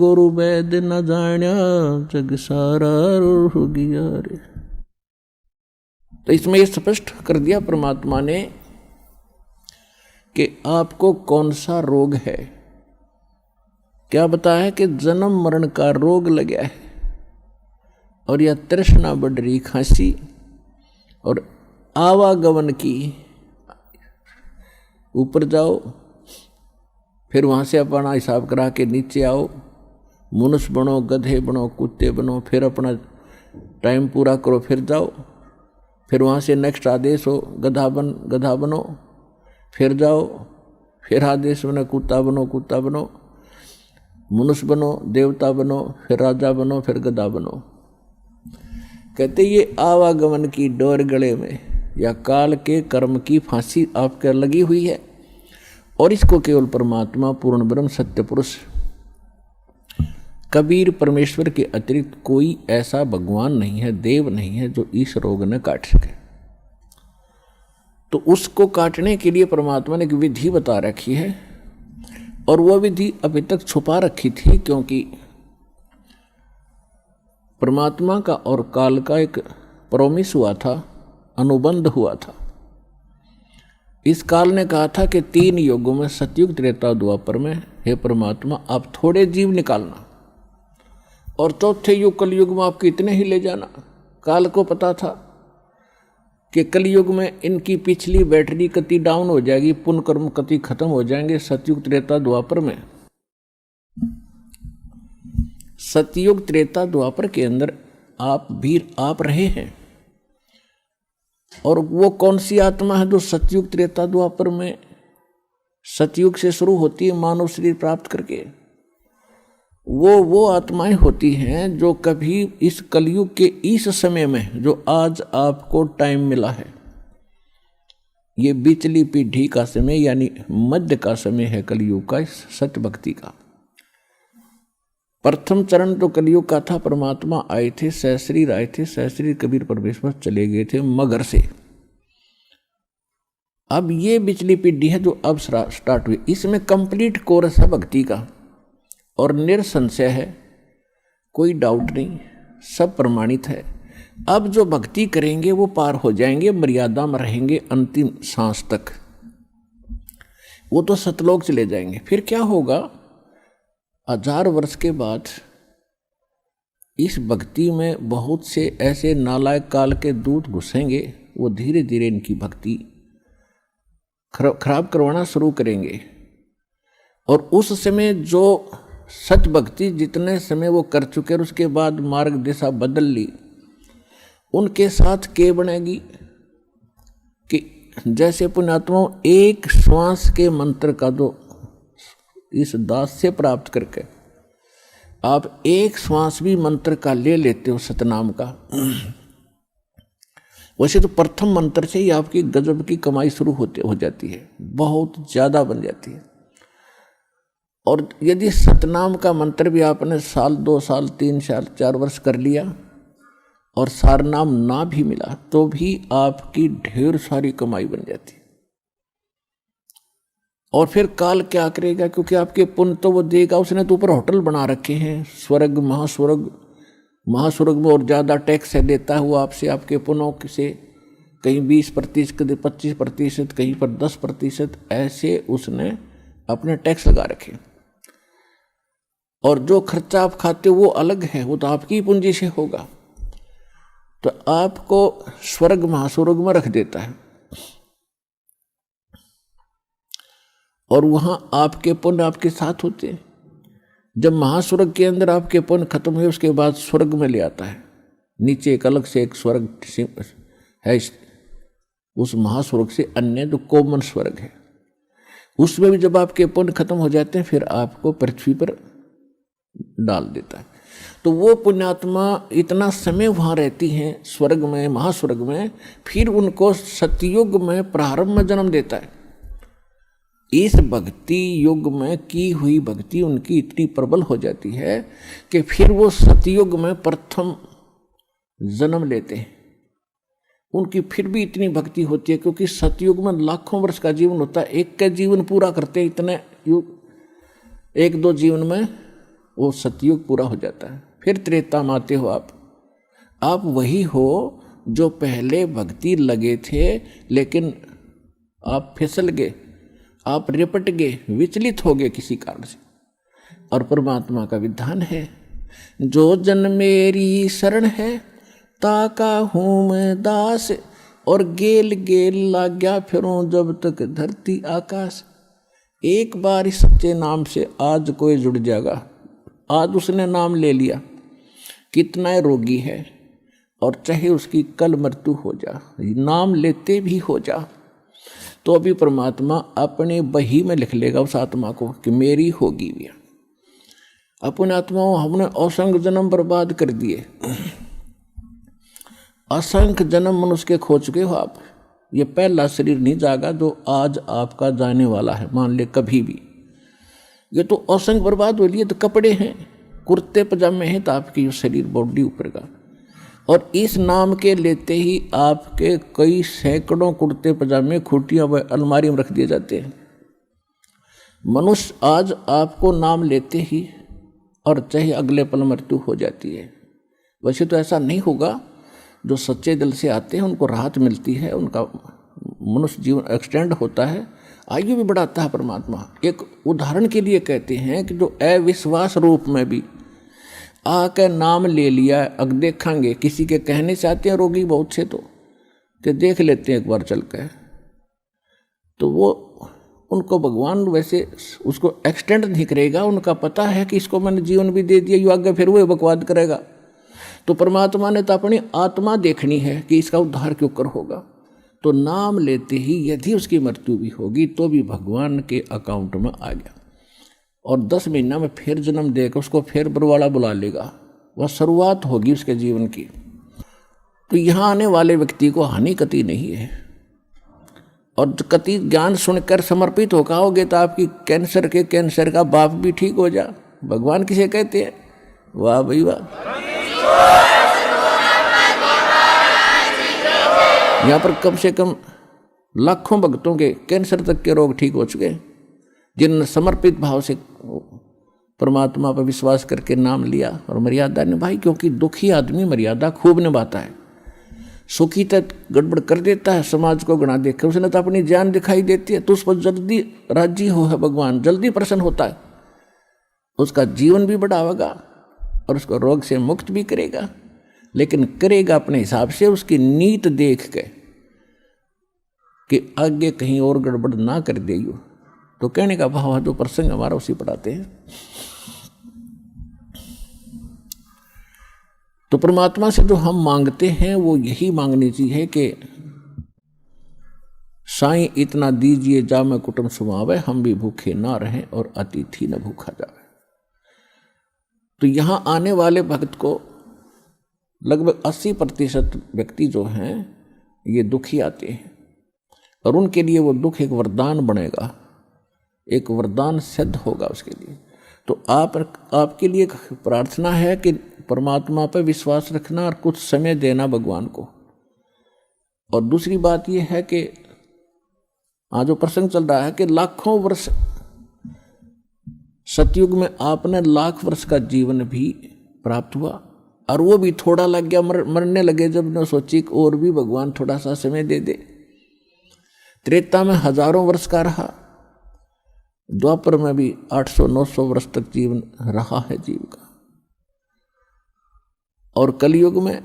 गुरु वैद न जाण्या जग सारा हो गया रे। तो इसमें यह स्पष्ट कर दिया परमात्मा ने कि आपको कौन सा रोग है। क्या बताया है कि जन्म मरण का रोग लगा है, और यह तृष्णा बढ़ रही, खांसी और आवागमन की। ऊपर जाओ, फिर वहाँ से अपना हिसाब करा के नीचे आओ, मनुष्य बनो, गधे बनो, कुत्ते बनो, फिर अपना टाइम पूरा करो, फिर जाओ, फिर वहाँ से नेक्स्ट आदेश हो गधा बनो, फिर जाओ, फिर आदेश बनो कुत्ता बनो, मनुष्य बनो, देवता बनो, फिर राजा बनो, फिर गधा बनो। कहते ये आवागमन की डोर गले में या काल के कर्म की फांसी आपके लगी हुई है, और इसको केवल परमात्मा पूर्ण ब्रह्म सत्य पुरुष कबीर परमेश्वर के अतिरिक्त कोई ऐसा भगवान नहीं है, देव नहीं है जो इस रोग ने काट सके। तो उसको काटने के लिए परमात्मा ने एक विधि बता रखी है, और वह विधि अभी तक छुपा रखी थी, क्योंकि परमात्मा का और काल का एक प्रोमिस हुआ था, अनुबंध हुआ था। इस काल ने कहा था कि 3 युगों में सतयुग त्रेता द्वापर में हे परमात्मा आप थोड़े जीव निकालना, और चौथे युग कलयुग में आप कितने ही ले जाना। काल को पता था कि कलयुग में इनकी पिछली बैटरी कति डाउन हो जाएगी, पुण्य कर्म कति खत्म हो जाएंगे। सतयुग त्रेता द्वापर में, सतयुग त्रेता द्वापर के अंदर आप रहे हैं, और वो कौन सी आत्मा है जो सतयुग त्रेता द्वापर में, सतयुग से शुरू होती है मानव शरीर प्राप्त करके, वो आत्माएं होती हैं जो कभी इस कलयुग के इस समय में, जो आज आपको टाइम मिला है, ये बीचली पीढ़ी का समय यानी मध्य का समय है कलयुग का, सत्य भक्ति का। प्रथम चरण तो कलयुग का था, परमात्मा आए थे, सहस्रीर आए थे, सहस्रीर कबीर परमेश्वर चले गए थे मगर से। अब ये बिचली पीढ़ी है जो अब स्टार्ट हुई, इसमें कंप्लीट कोर्स है भक्ति का, और निरसंशय है, कोई डाउट नहीं, सब प्रमाणित है। अब जो भक्ति करेंगे वो पार हो जाएंगे, मर्यादा में रहेंगे अंतिम सांस तक, वो तो सतलोक चले जाएंगे। फिर क्या होगा, 1000 वर्ष के बाद इस भक्ति में बहुत से ऐसे नालायक काल के दूत घुसेंगे, वो धीरे धीरे इनकी भक्ति खराब करवाना शुरू करेंगे, और उस समय जो सच भक्ति जितने समय वो कर चुके और उसके बाद मार्ग दिशा बदल ली, उनके साथ क्या बनेगी कि जैसे पुण्यात्माओं एक श्वास के मंत्र का जो इस दास से प्राप्त करके आप एक श्वास भी मंत्र का ले लेते हो सतनाम का, वैसे तो प्रथम मंत्र से ही आपकी गजब की कमाई शुरू हो जाती है, बहुत ज़्यादा बन जाती है। और यदि सतनाम का मंत्र भी आपने 1 साल 2 साल 3 साल 4 वर्ष कर लिया और सारनाम ना भी मिला, तो भी आपकी ढेर सारी कमाई बन जाती है। और फिर काल क्या करेगा, क्योंकि आपके पुण्य तो वो देगा, उसने तो ऊपर होटल बना रखे हैं, स्वर्ग महास्वर्ग में, और ज़्यादा टैक्स है देता है वो आपसे, आपके पुण्यों से, कहीं 20%, कहीं 25%, कहीं पर 10%, ऐसे उसने अपने टैक्स लगा रखे। और जो खर्चा आप खाते हो वो अलग है, वो तो आपकी ही पूंजी से होगा, तो आपको स्वर्ग महास्वर्ग में रख देता है, और वहाँ आपके पुण्य आपके साथ होते हैं। जब महास्वर्ग के अंदर आपके पुण्य खत्म हुए, उसके बाद स्वर्ग में ले आता है, नीचे एक अलग से एक स्वर्ग है, उस महास्वर्ग से अन्य जो कॉमन स्वर्ग है, उसमें भी जब आपके पुण्य खत्म हो जाते हैं फिर आपको पृथ्वी पर डाल देता है। तो वो पुण्यात्मा इतना समय वहाँ रहती हैं स्वर्ग में, महास्वर्ग में, फिर उनको सतयुग में प्रारंभ में जन्म देता है। इस भक्ति युग में की हुई भक्ति उनकी इतनी प्रबल हो जाती है कि फिर वो सतयुग में प्रथम जन्म लेते हैं। उनकी फिर भी इतनी भक्ति होती है, क्योंकि सतयुग में लाखों वर्ष का जीवन होता है, एक का जीवन पूरा करते इतने युग, 1-2 जीवन में वो सतयुग पूरा हो जाता है। फिर त्रेता में आते हो आप वही हो जो पहले भक्ति लगे थे, लेकिन आप फिसल गए, आप रिपट गए, विचलित हो गए किसी कारण से। और परमात्मा का विधान है, जो जन मेरी शरण है ताका हूँ मैं दास, और गेल गेल लाग्या फिरूं जब तक धरती आकाश। एक बार इस सच्चे नाम से आज कोई जुड़ जाएगा, आज उसने नाम ले लिया, कितना रोगी है और चाहे उसकी कल मृत्यु हो जा, नाम लेते भी हो जा, तो अभी परमात्मा अपने बही में लिख लेगा उस आत्मा को कि मेरी होगी भी। अपने आत्माओं हमने असंख्य जन्म बर्बाद कर दिए, असंख्य जन्म मनुष्य के खो चुके हो आप। ये पहला शरीर नहीं जागा जो आज आपका जाने वाला है, मान ले कभी भी। ये तो असंख्य बर्बाद हो लिए, तो कपड़े हैं, कुर्ते पजामे हैं, तो आपकी ये शरीर बॉडी ऊपर का। और इस नाम के लेते ही आपके कई सैकड़ों कुर्ते पजामे खूटियां व अलमारी में रख दिए जाते हैं। मनुष्य आज आपको नाम लेते ही और चाहे अगले पल मृत्यु हो जाती है। वैसे तो ऐसा नहीं होगा, जो सच्चे दिल से आते हैं उनको राहत मिलती है, उनका मनुष्य जीवन एक्सटेंड होता है, आयु भी बढ़ाता है परमात्मा। एक उदाहरण के लिए कहते हैं कि जो अविश्वास रूप में भी आके नाम ले लिया, अब देखेंगे किसी के कहने से आते हैं रोगी बहुत से, तो कि देख लेते हैं एक बार चल के, तो वो उनको भगवान वैसे उसको एक्सटेंड नहीं करेगा। उनका पता है कि इसको मैंने जीवन भी दे दिया, यू आगे फिर वो बकवाद करेगा। तो परमात्मा ने तो अपनी आत्मा देखनी है कि इसका उद्धार क्यों कर होगा। तो नाम लेते ही यदि उसकी मृत्यु भी होगी तो भी भगवान के अकाउंट में आ गया, और 10 महीना में फिर जन्म देकर उसको फिर बरवाड़ा बुला लेगा। वह शुरुआत होगी उसके जीवन की। तो यहाँ आने वाले व्यक्ति को हानि कति नहीं है, और कति ज्ञान सुनकर समर्पित होकर आओगे तो आपकी कैंसर का बाप भी ठीक हो जा। भगवान किसे कहते हैं? वाह भाई वाह। यहाँ पर कम से कम लाखों भक्तों के कैंसर तक के रोग ठीक हो चुके, जिन्होंने समर्पित भाव से परमात्मा पर विश्वास करके नाम लिया और मर्यादा निभाई। क्योंकि दुखी आदमी मर्यादा खूब निभाता है, सुखी तक गड़बड़ कर देता है, समाज को गणा देकर उसने तो अपनी जान दिखाई देती है, तो उस पर जल्दी राजी हो है भगवान, जल्दी प्रसन्न होता है, उसका जीवन भी बढ़ावेगा और उसको रोग से मुक्त भी करेगा। लेकिन करेगा अपने हिसाब से, उसकी नीत देख के कि आगे कहीं और गड़बड़ ना कर देगी। तो कहने का भाव है, जो प्रसंग हमारा उसी पढ़ाते हैं। तो परमात्मा से जो हम मांगते हैं वो यही मांगनी चाहिए कि साईं इतना दीजिए जा मैं कुटुंब सुमावे, हम भी भूखे ना रहें और अतिथि न भूखा जावे। तो यहाँ आने वाले भक्त को लगभग 80% व्यक्ति जो हैं ये दुखी आते हैं, और उनके लिए वो दुख एक वरदान बनेगा, एक वरदान सिद्ध होगा उसके लिए। तो आपके लिए प्रार्थना है कि परमात्मा पर विश्वास रखना और कुछ समय देना भगवान को। और दूसरी बात ये है कि आज जो प्रसंग चल रहा है कि लाखों वर्ष सतयुग में आपने लाख वर्ष का जीवन भी प्राप्त हुआ, और वो भी थोड़ा लग गया, मरने लगे जब ने सोची और भी भगवान थोड़ा सा समय दे दे। त्रेता में हजारों वर्ष का रहा, द्वापर में भी 800-900 वर्ष तक जीवन रहा है जीव का, और कलयुग में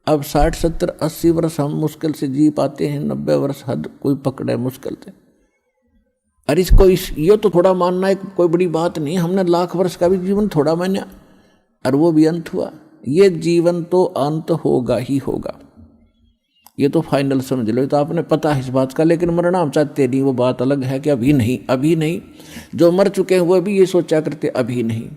अब 60-70-80 वर्ष हम मुश्किल से जी पाते हैं, 90 वर्ष हद कोई पकड़े मुश्किल से। अरे ये तो थोड़ा मानना है कोई बड़ी बात नहीं, हमने लाख वर्ष का भी जीवन थोड़ा माना और वो भी अंत हुआ। ये जीवन तो अंत होगा ही होगा, ये तो फाइनल समझ लो, तो आपने पता है इस बात का। लेकिन मरना हम चाहते नहीं, वो बात अलग है कि अभी नहीं, अभी नहीं। जो मर चुके हैं वो भी ये सोचा करते अभी नहीं।